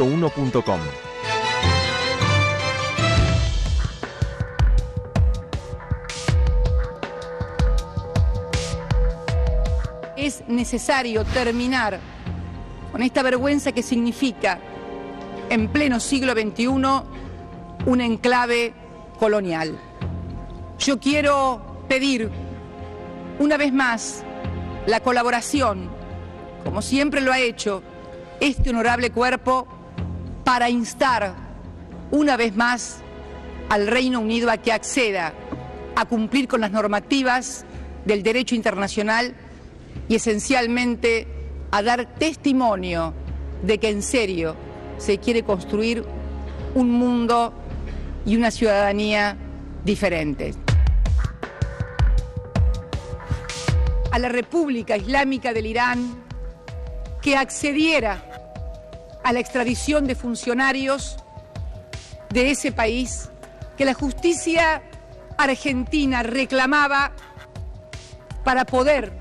100.1.com. Es necesario terminar con esta vergüenza que significa, en pleno siglo XXI, un enclave colonial. Yo quiero pedir, una vez más, la colaboración, como siempre lo ha hecho este honorable cuerpo, para instar, una vez más, al Reino Unido a que acceda a cumplir con las normativas del derecho internacional y esencialmente a dar testimonio de que en serio se quiere construir un mundo y una ciudadanía diferentes. A la República Islámica del Irán que accediera a la extradición de funcionarios de ese país que la justicia argentina reclamaba para poder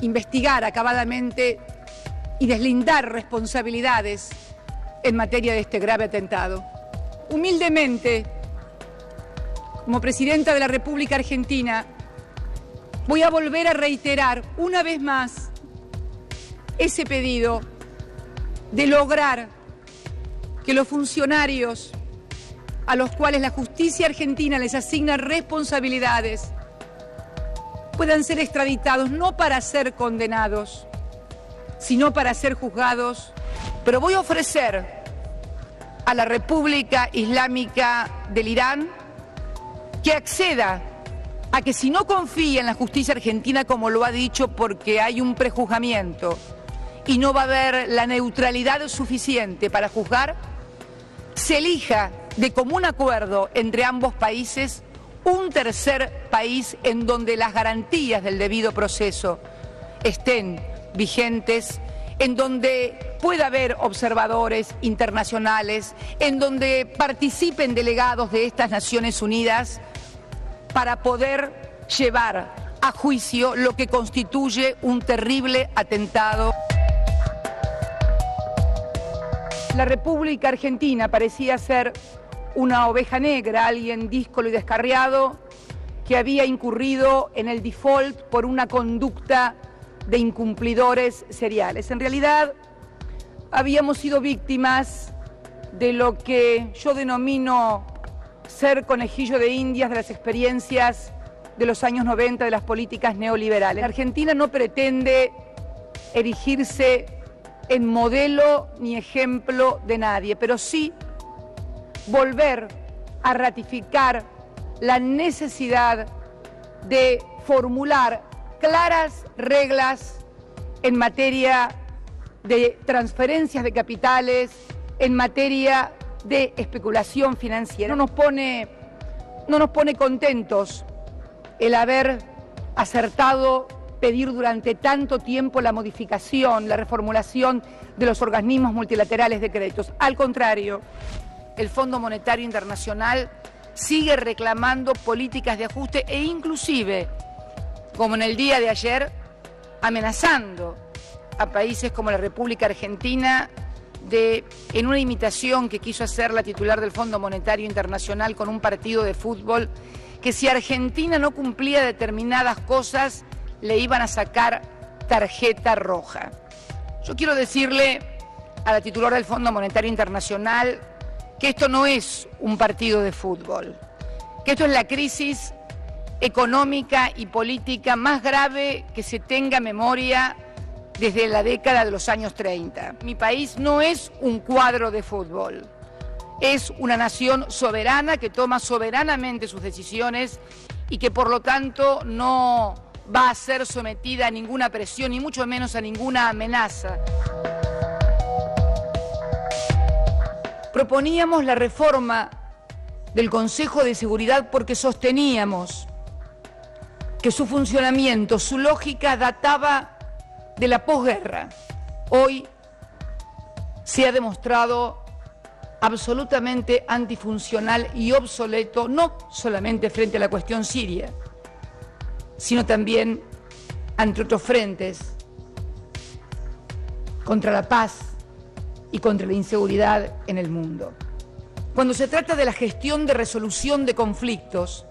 investigar acabadamente y deslindar responsabilidades en materia de este grave atentado. Humildemente, como presidenta de la República Argentina, voy a volver a reiterar una vez más ese pedido de lograr que los funcionarios a los cuales la justicia argentina les asigna responsabilidades puedan ser extraditados, no para ser condenados, sino para ser juzgados. Pero voy a ofrecer a la República Islámica del Irán que acceda a que, si no confía en la justicia argentina, como lo ha dicho, porque hay un prejuzgamiento y no va a haber la neutralidad suficiente para juzgar, se elija de común acuerdo entre ambos países un tercer país en donde las garantías del debido proceso estén vigentes, en donde pueda haber observadores internacionales, en donde participen delegados de estas Naciones Unidas para poder llevar a juicio lo que constituye un terrible atentado. La República Argentina parecía ser una oveja negra, alguien díscolo y descarriado que había incurrido en el default por una conducta de incumplidores seriales. En realidad, habíamos sido víctimas de lo que yo denomino ser conejillo de indias de las experiencias de los años 90 de las políticas neoliberales. Argentina no pretende erigirse en modelo ni ejemplo de nadie, pero sí volver a ratificar la necesidad de formular claras reglas en materia de transferencias de capitales, en materia de especulación financiera. No nos pone contentos el haber acertado pedir durante tanto tiempo la modificación, la reformulación de los organismos multilaterales de créditos. Al contrario, el Fondo Monetario Internacional sigue reclamando políticas de ajuste e inclusive, como en el día de ayer, amenazando a países como la República Argentina en una imitación que quiso hacer la titular del Fondo Monetario Internacional con un partido de fútbol, que si Argentina no cumplía determinadas cosas, le iban a sacar tarjeta roja. Yo quiero decirle a la titular del Fondo Monetario Internacional que esto no es un partido de fútbol, que esto es la crisis económica y política más grave que se tenga memoria desde la década de los años 30. Mi país no es un cuadro de fútbol, es una nación soberana que toma soberanamente sus decisiones y que por lo tanto no va a ser sometida a ninguna presión, ni mucho menos a ninguna amenaza. Proponíamos la reforma del Consejo de Seguridad porque sosteníamos que su funcionamiento, su lógica databa de la posguerra. Hoy se ha demostrado absolutamente antifuncional y obsoleto, no solamente frente a la cuestión siria, sino también ante otros frentes, contra la paz, y contra la inseguridad en el mundo. Cuando se trata de la gestión de resolución de conflictos,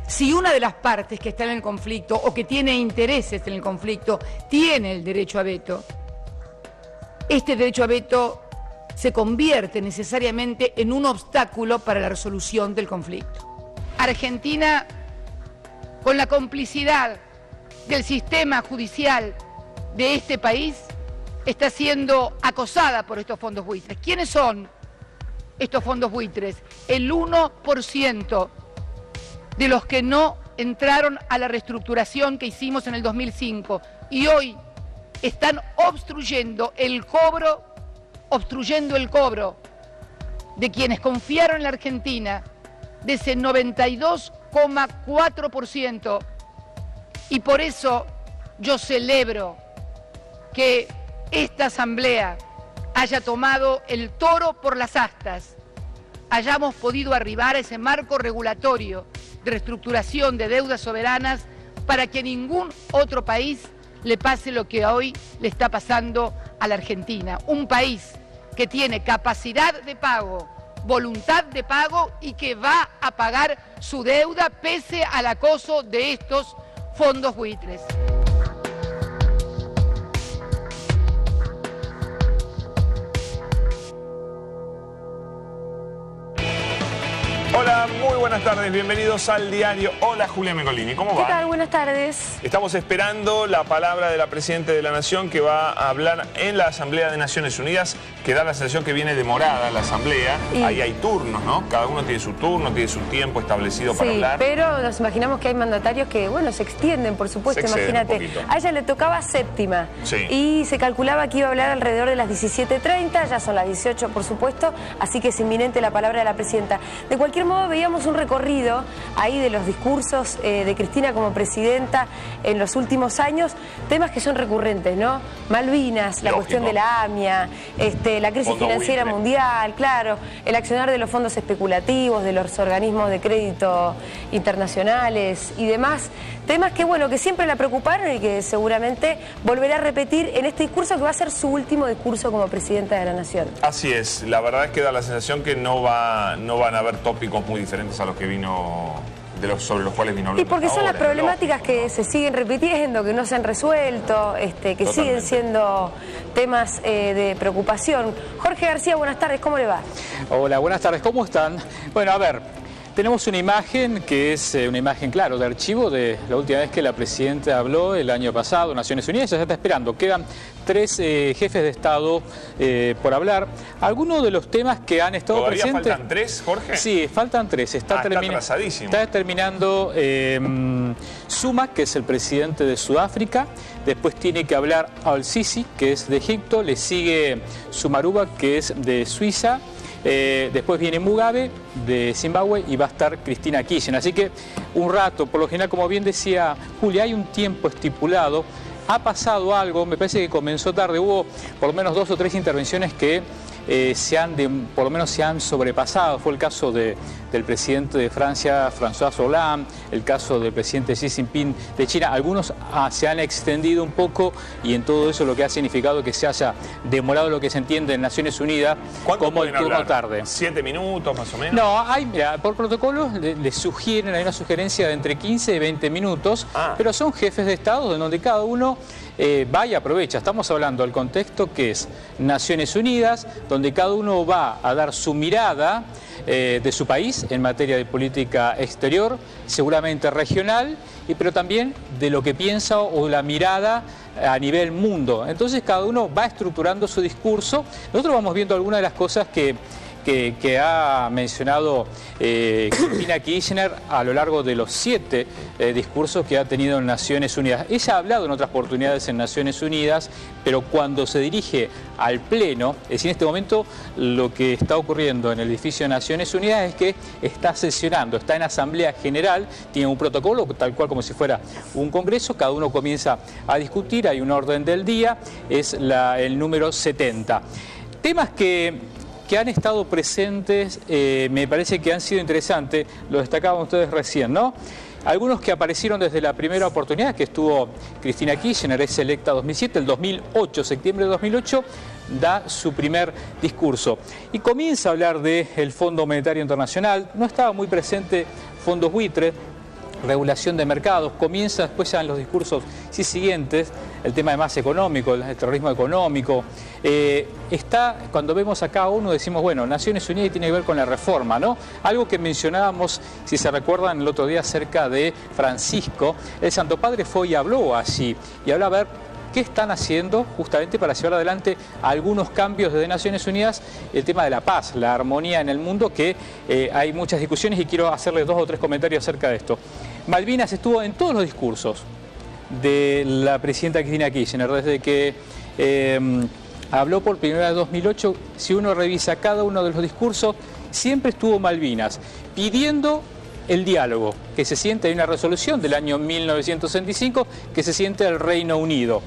si una de las partes que está en el conflicto o que tiene intereses en el conflicto tiene el derecho a veto, este derecho a veto se convierte necesariamente en un obstáculo para la resolución del conflicto. Argentina, con la complicidad del sistema judicial de este país, está siendo acosada por estos fondos buitres. ¿Quiénes son estos fondos buitres? El 1% de los que no entraron a la reestructuración que hicimos en el 2005 y hoy están obstruyendo el cobro de quienes confiaron en la Argentina de ese 92,4%. Y por eso yo celebro que esta Asamblea haya tomado el toro por las astas, hayamos podido arribar a ese marco regulatorio de reestructuración de deudas soberanas para que a ningún otro país le pase lo que hoy le está pasando a la Argentina. Un país que tiene capacidad de pago, voluntad de pago y que va a pagar su deuda pese al acoso de estos fondos buitres. Hola, muy buenas tardes, bienvenidos al diario. Hola, Julia Mengolini, ¿cómo va? ¿Qué tal? Buenas tardes. Estamos esperando la palabra de la Presidenta de la Nación que va a hablar en la Asamblea de Naciones Unidas, que da la sensación que viene demorada la Asamblea. Ahí hay turnos, ¿no? Cada uno tiene su turno, tiene su tiempo establecido para hablar. Pero nos imaginamos que hay mandatarios que, bueno, se extienden, por supuesto, imagínate. A ella le tocaba séptima y se calculaba que iba a hablar alrededor de las 17:30, ya son las 18, por supuesto, así que es inminente la palabra de la Presidenta. De cualquier modo, veíamos un recorrido ahí de los discursos de Cristina como presidenta en los últimos años, temas que son recurrentes, ¿no? Malvinas, la cuestión de la AMIA, la crisis financiera mundial, claro, el accionar de los fondos especulativos, de los organismos de crédito internacionales y demás, temas que, bueno, que siempre la preocuparon y que seguramente volverá a repetir en este discurso que va a ser su último discurso como presidenta de la Nación. Así es, la verdad es que da la sensación que no van a haber tópicos muy diferentes a los que sobre los cuales vino hablando. Y porque son las problemáticas que se siguen repitiendo, que no se han resuelto, que siguen siendo temas de preocupación. Jorge García, buenas tardes, ¿cómo le va? Hola, buenas tardes, ¿cómo están? Bueno, a ver, tenemos una imagen que es una imagen, claro, de archivo de la última vez que la Presidenta habló el año pasado, Naciones Unidas, ya se está esperando. Quedan 3 jefes de Estado por hablar. Algunos de los temas que han estado presentes... ¿Todavía faltan 3, Jorge? Sí, faltan 3. Está atrasadísimo. Está terminando Zuma, que es el presidente de Sudáfrica. Después tiene que hablar Al-Sisi, que es de Egipto. Le sigue Sumaruba, que es de Suiza. Después viene Mugabe de Zimbabue y va a estar Cristina Kirchner. Así que un rato, por lo general, como bien decía Julia, hay un tiempo estipulado. Ha pasado algo, me parece que comenzó tarde, hubo por lo menos 2 o 3 intervenciones que por lo menos se han sobrepasado. Fue el caso del presidente de Francia, François Hollande, el caso del presidente Xi Jinping de China. Algunos se han extendido un poco y en todo eso lo que ha significado que se haya demorado lo que se entiende en Naciones Unidas como el turno tarde. 7 minutos más o menos. No, mira, por protocolo le sugieren, hay una sugerencia de entre 15 y 20 minutos, pero son jefes de Estado en donde cada uno va y aprovecha. Estamos hablando del contexto que es Naciones Unidas, donde cada uno va a dar su mirada de su país en materia de política exterior, seguramente regional, pero también de lo que piensa o la mirada a nivel mundo. Entonces cada uno va estructurando su discurso. Nosotros vamos viendo algunas de las cosas que ha mencionado Cristina Kirchner a lo largo de los 7 discursos que ha tenido en Naciones Unidas. Ella ha hablado en otras oportunidades en Naciones Unidas, pero cuando se dirige al Pleno, es decir, en este momento lo que está ocurriendo en el edificio de Naciones Unidas es que está sesionando, está en Asamblea General, tiene un protocolo tal cual como si fuera un congreso, cada uno comienza a discutir, hay un orden del día, es el número 70. Temas que han estado presentes, me parece que han sido interesantes, lo destacaban ustedes recién, ¿no? Algunos que aparecieron desde la primera oportunidad, que estuvo Cristina Kirchner, es electa 2007, el 2008, septiembre de 2008, da su primer discurso. Y comienza a hablar del Fondo Monetario Internacional, no estaba muy presente fondos buitre, regulación de mercados, comienza después ya en los discursos siguientes, el tema de más económico, el terrorismo económico. Cuando vemos acá a uno decimos, bueno, Naciones Unidas tiene que ver con la reforma, ¿no? Algo que mencionábamos, si se recuerdan, el otro día acerca de Francisco, el Santo Padre fue y habló allí, y habló a ver qué están haciendo justamente para llevar adelante algunos cambios desde Naciones Unidas, el tema de la paz, la armonía en el mundo, que hay muchas discusiones y quiero hacerle 2 o 3 comentarios acerca de esto. Malvinas estuvo en todos los discursos de la presidenta Cristina Kirchner, desde que habló por primera vez en 2008, si uno revisa cada uno de los discursos, siempre estuvo Malvinas, pidiendo el diálogo, que se siente, hay una resolución del año 1965 que se siente el Reino Unido.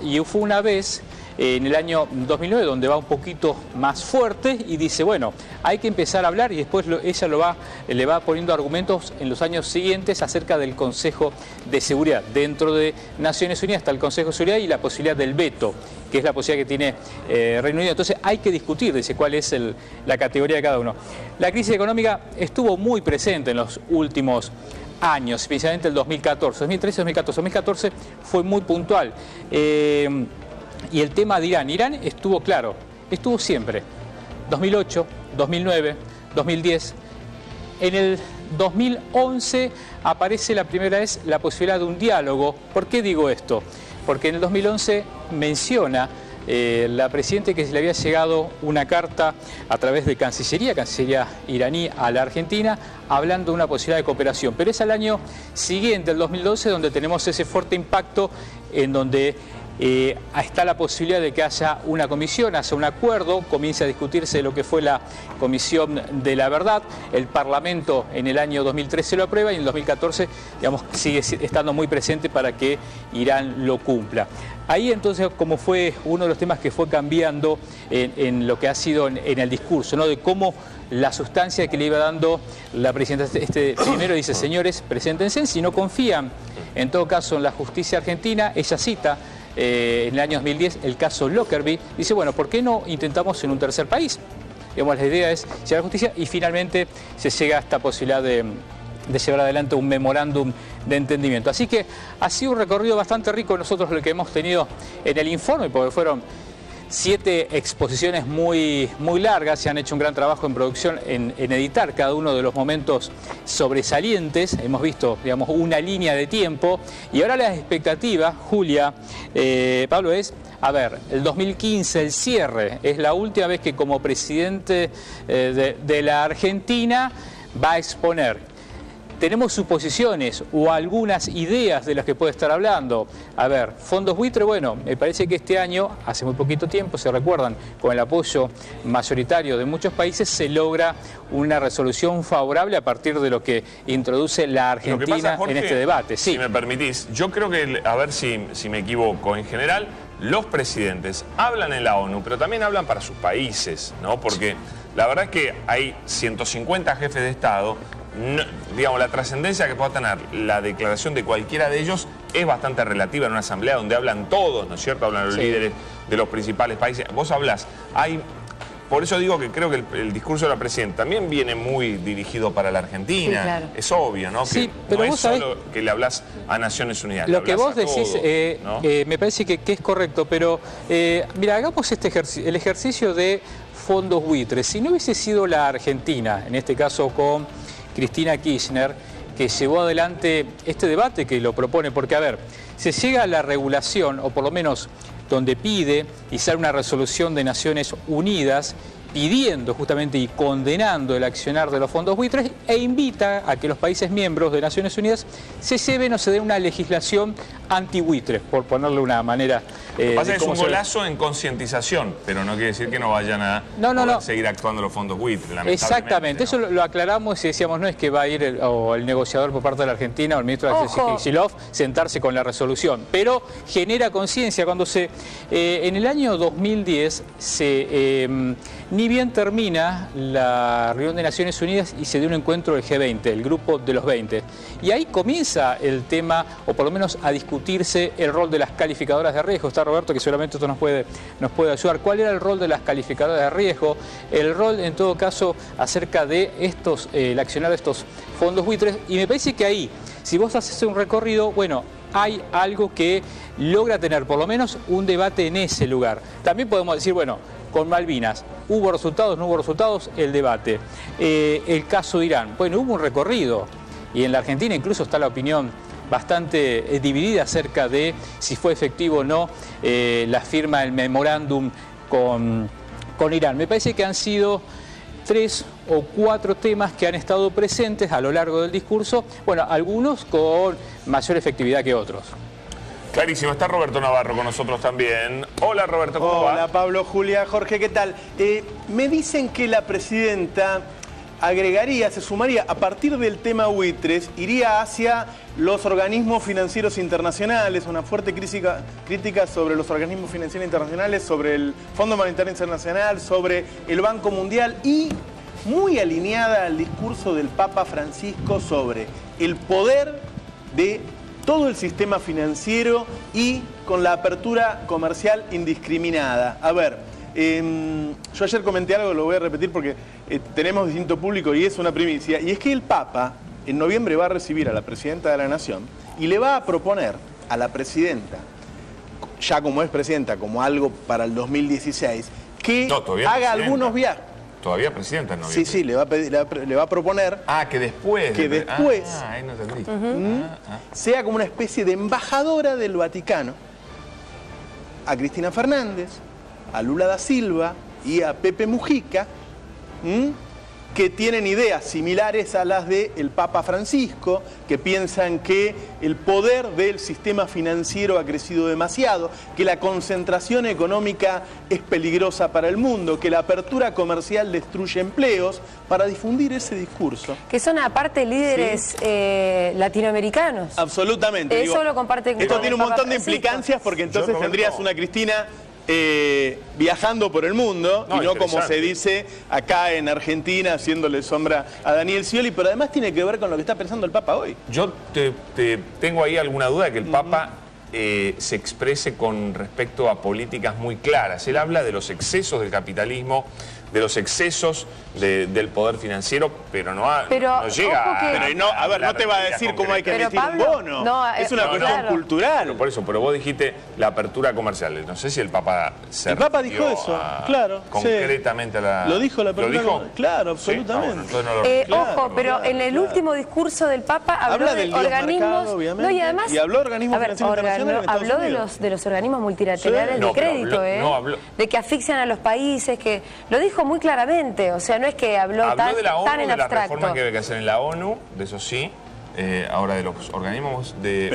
Y fue una vez en el año 2009 donde va un poquito más fuerte y dice, bueno, hay que empezar a hablar, y después ella le va poniendo argumentos en los años siguientes acerca del Consejo de Seguridad. Dentro de Naciones Unidas está el Consejo de Seguridad y la posibilidad del veto, que es la posibilidad que tiene Reino Unido. Entonces hay que discutir, dice, cuál es la categoría de cada uno. La crisis económica estuvo muy presente en los últimos años, especialmente el 2014, 2013, 2014. 2014 fue muy puntual. Y el tema de Irán. Irán estuvo claro, estuvo siempre. 2008, 2009, 2010. En el 2011 aparece la primera vez la posibilidad de un diálogo. ¿Por qué digo esto? Porque en el 2011 menciona la presidenta que se le había llegado una carta a través de Cancillería iraní a la Argentina, hablando de una posibilidad de cooperación. Pero es al año siguiente, el 2012, donde tenemos ese fuerte impacto en donde está la posibilidad de que haya una comisión, haya un acuerdo, comience a discutirse lo que fue la Comisión de la Verdad. El Parlamento en el año 2013 lo aprueba y en el 2014, digamos, sigue estando muy presente para que Irán lo cumpla. Ahí entonces, como fue uno de los temas que fue cambiando en lo que ha sido en el discurso, ¿no? De cómo la sustancia que le iba dando la presidenta primero dice, señores, preséntense, si no confían en todo caso en la justicia argentina, ella cita en el año 2010 el caso Lockerbie, dice, bueno, ¿por qué no intentamos en un tercer país? Digamos, la idea es llegar a la justicia y finalmente se llega a esta posibilidad de llevar adelante un memorándum de entendimiento. Así que ha sido un recorrido bastante rico nosotros lo que hemos tenido en el informe, porque fueron 7 exposiciones muy largas, se han hecho un gran trabajo en producción en editar cada uno de los momentos sobresalientes, hemos visto, digamos, una línea de tiempo, y ahora la expectativa, Julia, Pablo, es, a ver, el 2015, el cierre, es la última vez que como presidente de la Argentina va a exponer. Tenemos suposiciones o algunas ideas de las que puede estar hablando. A ver, fondos buitre, bueno, me parece que este año, hace muy poquito tiempo, se recuerdan, con el apoyo mayoritario de muchos países, se logra una resolución favorable a partir de lo que introduce la Argentina pasa, Jorge, en este debate. Sí. Si me permitís, yo creo que, a ver si me equivoco, en general, los presidentes hablan en la ONU, pero también hablan para sus países, ¿no? Porque la verdad es que hay 150 jefes de Estado. No, digamos, la trascendencia que pueda tener la declaración de cualquiera de ellos es bastante relativa en una asamblea donde hablan todos, ¿no es cierto? Hablan los líderes de los principales países. Vos hablás, por eso digo que creo que el discurso de la presidenta también viene muy dirigido para la Argentina. Sí, claro. Es obvio, ¿no? Sí, que pero no vos es solo que le hablas a Naciones Unidas. Lo que vos decís, ¿no? Me parece que es correcto, pero mira, hagamos el ejercicio de fondos buitres. Si no hubiese sido la Argentina, en este caso con Cristina Kirchner, que llevó adelante este debate, que lo propone, porque, a ver, se llega a la regulación, o por lo menos donde pide y sale una resolución de Naciones Unidas pidiendo justamente y condenando el accionar de los fondos buitres e invita a que los países miembros de Naciones Unidas se lleven o se den una legislación anti-buitres, por ponerle una manera. Lo que pasa es un golazo en concientización, pero no quiere decir que no vayan a seguir actuando los fondos buitres. Exactamente, ¿no? Eso lo aclaramos y decíamos, no es que va a ir el negociador por parte de la Argentina o el ministro de Kicillof sentarse con la resolución, pero genera conciencia cuando en el año 2010 ni ni bien termina la reunión de Naciones Unidas y se dio un encuentro del G20, el grupo de los 20. Y ahí comienza el tema, o por lo menos a discutirse el rol de las calificadoras de riesgo. Está Roberto, que seguramente esto nos puede ayudar. ¿Cuál era el rol de las calificadoras de riesgo? El rol, en todo caso, acerca de el accionar de estos fondos buitres. Y me parece que ahí, si vos haces un recorrido, bueno, hay algo que logra tener por lo menos un debate en ese lugar. También podemos decir, bueno, con Malvinas, ¿hubo resultados, no hubo resultados? El debate. El caso de Irán, bueno, hubo un recorrido. Y en la Argentina incluso está la opinión bastante dividida acerca de si fue efectivo o no la firma del memorándum con Irán. Me parece que han sido 3 o 4 temas que han estado presentes a lo largo del discurso, bueno, algunos con mayor efectividad que otros. Clarísimo, está Roberto Navarro con nosotros también. Hola Roberto, ¿cómo va? Hola Pablo, Julia, Jorge, ¿qué tal? Me dicen que la presidenta agregaría, se sumaría, a partir del tema buitres, iría hacia los organismos financieros internacionales, una fuerte crítica sobre los organismos financieros internacionales, sobre el Fondo Monetario Internacional, sobre el Banco Mundial y muy alineada al discurso del Papa Francisco sobre el poder de todo el sistema financiero y con la apertura comercial indiscriminada. A ver, yo ayer comenté algo, lo voy a repetir porque tenemos distinto público y es una primicia, y es que el Papa en noviembre va a recibir a la Presidenta de la Nación y le va a proponer a la Presidenta, ya como es Presidenta, como algo para el 2016, que haga algunos viajes. Todavía Presidenta en noviembre. Sí, le va a proponer... que después... Que después... ahí no entendí. sea como una especie de embajadora del Vaticano a Cristina Fernández, a Lula da Silva y a Pepe Mujica, que tienen ideas similares a las del Papa Francisco, que piensan que el poder del sistema financiero ha crecido demasiado, que la concentración económica es peligrosa para el mundo, que la apertura comercial destruye empleos, para difundir ese discurso. Que son aparte líderes latinoamericanos. Absolutamente. Eso lo comparten con esto tiene un montón de Francisco. implicancias porque entonces tendrías una Cristina viajando por el mundo y no como se dice acá en Argentina haciéndole sombra a Daniel Scioli, pero además tiene que ver con lo que está pensando el Papa hoy. Yo tengo ahí alguna duda de que el Papa se exprese con respecto a políticas muy claras. Él habla de los excesos del capitalismo, de los excesos del poder financiero, pero no llega a... no te va a decir cómo hay que emitir un bono. Es una cuestión cultural. Por eso, pero vos dijiste la apertura comercial. No sé si el Papa se El Papa dijo eso, claro. Concretamente a la... Lo dijo la apertura. ¿Lo dijo? Claro, absolutamente. Ojo, pero en el último discurso del Papa habló de organismos... Obviamente, y además... Y habló de organismos financieros internacionales. Habló de los organismos multilaterales de crédito, de que asfixian a los países, que lo dijo muy claramente, o sea, no es que habló tan de la ONU, tan en de la abstracto. reforma que debe hacer en la ONU, de eso sí. Ahora de los organismos de...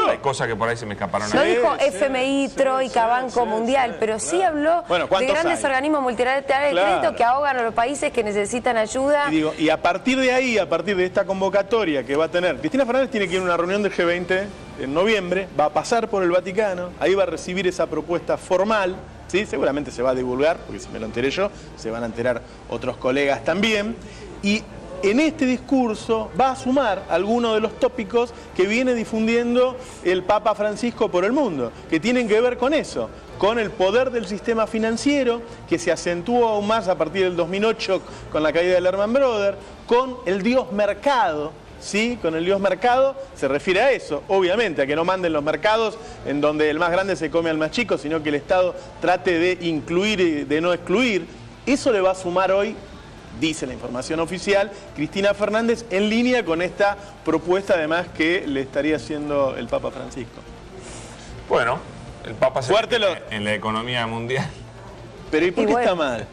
hay cosas que por ahí se me escaparon. No dijo FMI, Troika, Banco Mundial, pero sí habló de grandes organismos multilaterales de crédito que ahogan a los países que necesitan ayuda. Y a partir de ahí, a partir de esta convocatoria que va a tener, Cristina Fernández tiene que ir a una reunión del G20 en noviembre, va a pasar por el Vaticano, ahí va a recibir esa propuesta formal. Sí, seguramente se va a divulgar, porque si me lo enteré yo, se van a enterar otros colegas también. Y en este discurso va a sumar algunos de los tópicos que viene difundiendo el Papa Francisco por el mundo, que tienen que ver con eso, con el poder del sistema financiero, que se acentuó aún más a partir del 2008 con la caída del Lehman Brothers, con el Dios mercado. Sí, con el Dios mercado se refiere a eso, obviamente, a que no manden los mercados en donde el más grande se come al más chico, sino que el Estado trate de incluir y de no excluir. Eso le va a sumar hoy, dice la información oficial, Cristina Fernández, en línea con esta propuesta además que le estaría haciendo el Papa Francisco. Bueno, el Papa se mete en la economía mundial. Pero ¿y por qué está mal?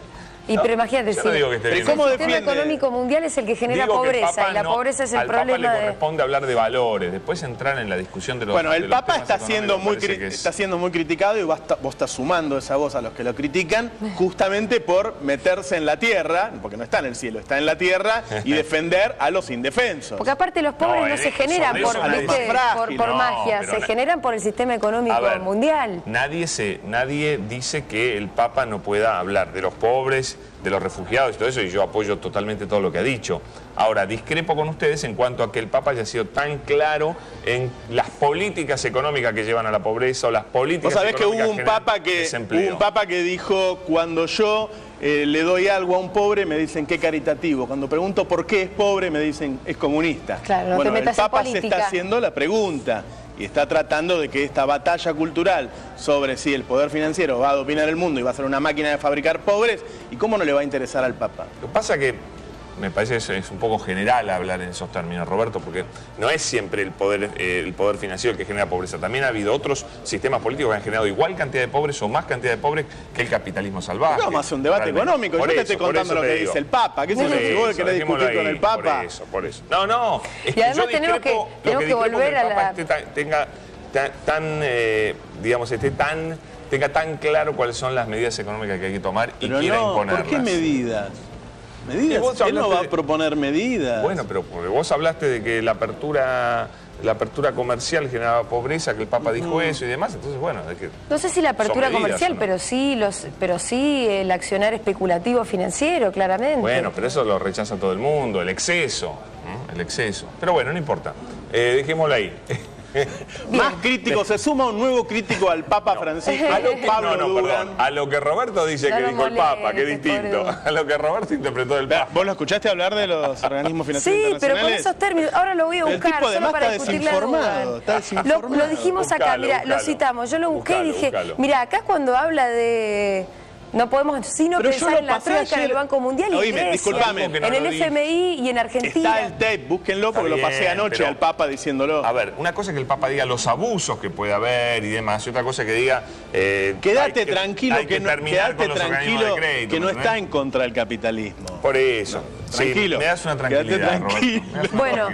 Pero imagínate, el sistema económico mundial es el que genera pobreza, y la pobreza es el problema. Al Papa le corresponde hablar de valores, después entrar en la discusión de los... Bueno, el Papa está siendo muy criticado y vos estás sumando esa voz a los que lo critican, justamente por meterse en la tierra, porque no está en el cielo, está en la tierra, y defender a los indefensos. Porque aparte los pobres no se generan por magia, se generan por el sistema económico mundial. Nadie dice que el Papa no pueda hablar de los pobres crisis de los refugiados y todo eso, y yo apoyo totalmente todo lo que ha dicho. Ahora, discrepo con ustedes en cuanto a que el Papa haya sido tan claro en las políticas económicas que llevan a la pobreza o las políticas económicas que hubo un papa que dijo, cuando yo le doy algo a un pobre, me dicen qué caritativo. Cuando pregunto por qué es pobre, me dicen es comunista. Claro, no bueno, te metas el Papa en política. se está haciendo la pregunta y está tratando de que esta batalla cultural sobre si el poder financiero va a dominar el mundo y va a ser una máquina de fabricar pobres, ¿y cómo no le va a interesar al Papa? Lo que pasa que me parece que es un poco general hablar en esos términos, Roberto, porque no es siempre el poder financiero el que genera pobreza. También ha habido otros sistemas políticos que han generado igual cantidad de pobres o más cantidad de pobres que el capitalismo salvaje. No, más un debate económico. Yo te estoy contando lo que dice el Papa. ¿Qué es eso? Si vos querés discutir con el Papa. Por eso. No. Es y además tenemos que volver a la... tenga tan claro cuáles son las medidas económicas que hay que tomar y quiera imponerlas. ¿Por qué medidas? Él no va a proponer medidas. Bueno, pero vos hablaste de que la apertura comercial generaba pobreza, que el Papa dijo eso y demás, entonces bueno... no sé si la apertura comercial, pero sí el accionar especulativo financiero, claramente. Bueno, pero eso lo rechaza todo el mundo, el exceso. Pero bueno, no importa. Dejémoslo ahí. Más crítico, se suma un nuevo crítico al Papa Francisco, a lo que Roberto dice que dijo el Papa, que es distinto. A lo que Roberto interpretó del Papa. ¿Vos lo escuchaste hablar de los organismos financieros internacionales? Sí, pero con esos términos. Ahora lo voy a buscar, solo para discutir la duda. Lo dijimos acá, mira, lo citamos. Yo lo busqué y dije, mira, acá cuando habla de... No podemos sino pensar en la troika, en el Banco Mundial y Grecia, disculpame, en el FMI y en Argentina. Está el tape, búsquenlo porque lo pasé anoche al Papa diciéndolo. A ver, una cosa es que el Papa diga los abusos que puede haber y demás, y otra cosa es que diga... quédate tranquilo que no está en contra del capitalismo. Por eso. Tranquilo. Me das una tranquilidad, Roberto. Bueno,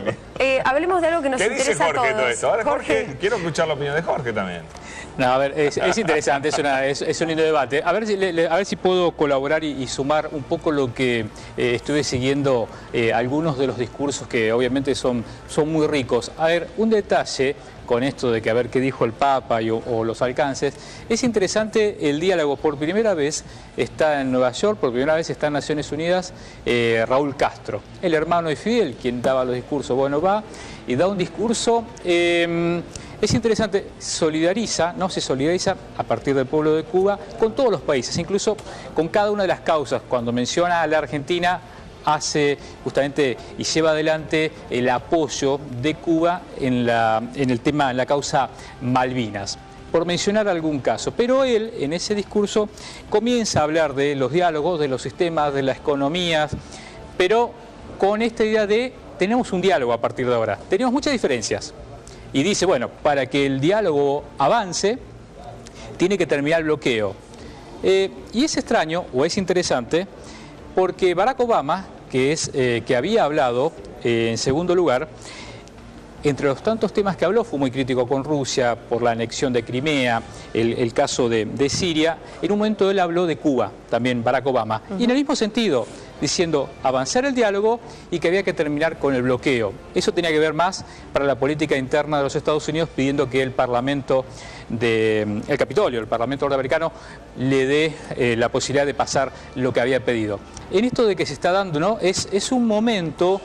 hablemos de algo que nos interesa a todos. ¿Qué dice Jorge todo esto? Ahora, Jorge, quiero escuchar la opinión de Jorge también. No, a ver, es interesante, es un lindo debate. A ver si puedo colaborar y sumar un poco lo que estuve siguiendo, algunos de los discursos que obviamente son muy ricos. A ver, un detalle con esto de que a ver qué dijo el Papa o los alcances. Es interesante el diálogo. Por primera vez está en Nueva York, por primera vez está en Naciones Unidas Raúl Castro, el hermano de Fidel, quien daba los discursos. Bueno, va y da un discurso... es interesante, se solidariza a partir del pueblo de Cuba con todos los países, incluso con cada una de las causas. Cuando menciona a la Argentina, hace justamente y lleva adelante el apoyo de Cuba en la causa Malvinas, por mencionar algún caso. Pero él, en ese discurso, comienza a hablar de los diálogos, de los sistemas, de las economías, pero con esta idea de tenemos un diálogo a partir de ahora. Tenemos muchas diferencias. Y dice, bueno, para que el diálogo avance, tiene que terminar el bloqueo. Y es extraño, o es interesante, porque Barack Obama, que había hablado en segundo lugar, entre los tantos temas que habló, fue muy crítico con Rusia por la anexión de Crimea, el caso de Siria. En un momento él habló de Cuba, también Barack Obama, y en el mismo sentido, diciendo avanzar el diálogo y que había que terminar con el bloqueo. Eso tenía que ver más para la política interna de los Estados Unidos, pidiendo que el Parlamento el Capitolio, el Parlamento norteamericano, le dé la posibilidad de pasar lo que había pedido. En esto de que se está dando, ¿no? Es un momento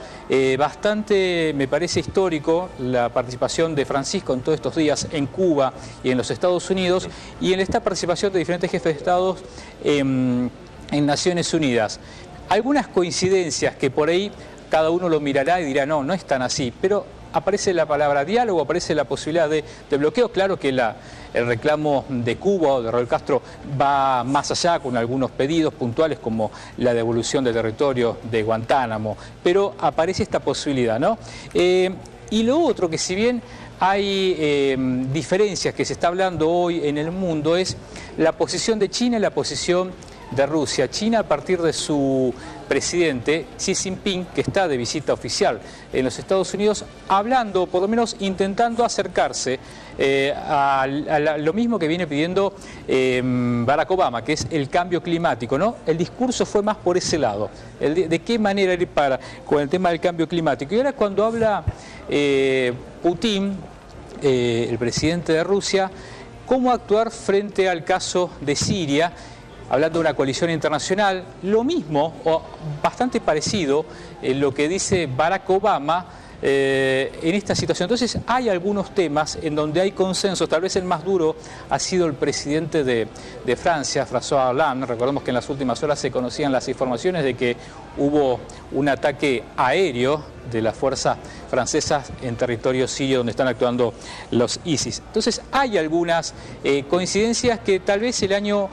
bastante, me parece, histórico, la participación de Francisco en todos estos días en Cuba y en los Estados Unidos, y en esta participación de diferentes jefes de Estados en Naciones Unidas. Algunas coincidencias que por ahí cada uno lo mirará y dirá, no es tan así, pero aparece la palabra diálogo, aparece la posibilidad de bloqueo. Claro que el reclamo de Cuba o de Raúl Castro va más allá, con algunos pedidos puntuales como la devolución del territorio de Guantánamo, pero aparece esta posibilidad, ¿no? Y lo otro, que si bien hay diferencias que se está hablando hoy en el mundo, es la posición de China y la posición de Rusia. China, a partir de su presidente Xi Jinping, que está de visita oficial en los Estados Unidos, hablando, por lo menos intentando acercarse a lo mismo que viene pidiendo Barack Obama, que es el cambio climático, ¿no? El discurso fue más por ese lado, de qué manera ir con el tema del cambio climático. Y ahora cuando habla Putin, el presidente de Rusia, cómo actuar frente al caso de Siria, hablando de una coalición internacional, lo mismo o bastante parecido lo que dice Barack Obama en esta situación. Entonces hay algunos temas en donde hay consenso. Tal vez el más duro ha sido el presidente de Francia, François Hollande. Recordemos que en las últimas horas se conocían las informaciones de que hubo un ataque aéreo de las fuerzas francesas en territorio sirio donde están actuando los ISIS. Entonces hay algunas coincidencias que tal vez el año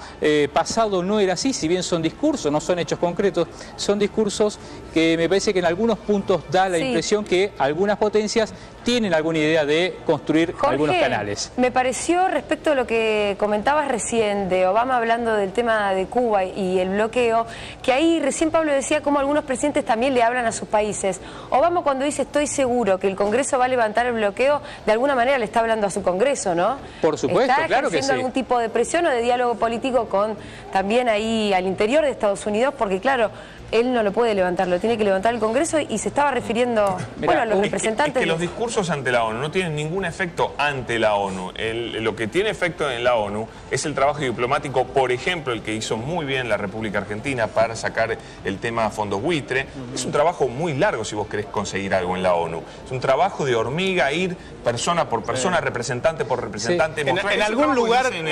pasado no era así, si bien son discursos, no son hechos concretos, son discursos que me parece que en algunos puntos da la impresión que algunas potencias tienen alguna idea de construir algunos canales. Me pareció, respecto a lo que comentabas recién de Obama hablando del tema de Cuba y el bloqueo, que ahí recién Pablo decía cómo algunos presidentes también le hablan a sus países. Obama cuando dice estoy seguro que el Congreso va a levantar el bloqueo, de alguna manera le está hablando a su Congreso, ¿no? Por supuesto, claro que sí. ¿Está ejerciendo algún tipo de presión o de diálogo político con también ahí al interior de Estados Unidos? Porque claro, él no lo puede levantar, lo tiene que levantar el Congreso y se estaba refiriendo a los representantes. Es que los discursos ante la ONU no tienen ningún efecto ante la ONU. Lo que tiene efecto en la ONU es el trabajo diplomático, por ejemplo, el que hizo muy bien la República Argentina para sacar el tema fondos buitre. Es un trabajo muy largo si vos querés conseguir algo en la ONU. Es un trabajo de hormiga, ir persona por persona, representante por representante. En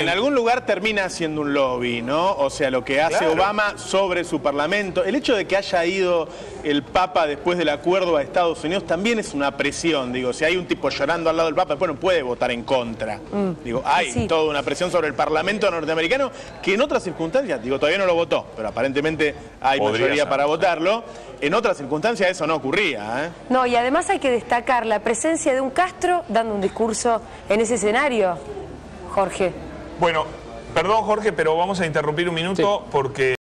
algún lugar termina siendo un lobby, ¿no? O sea, lo que hace Obama sobre su parlamento. El hecho de que haya ido el Papa después del acuerdo a Estados Unidos también es una presión. Digo, si hay un tipo llorando al lado del Papa, después no puede votar en contra. Digo, hay toda una presión sobre el Parlamento norteamericano que en otras circunstancias, digo, todavía no lo votó, pero aparentemente hay mayoría para votarlo. En otras circunstancias eso no ocurría, ¿eh? No, y además hay que destacar la presencia de un Castro dando un discurso en ese escenario, Jorge. Bueno, perdón Jorge, pero vamos a interrumpir un minuto porque...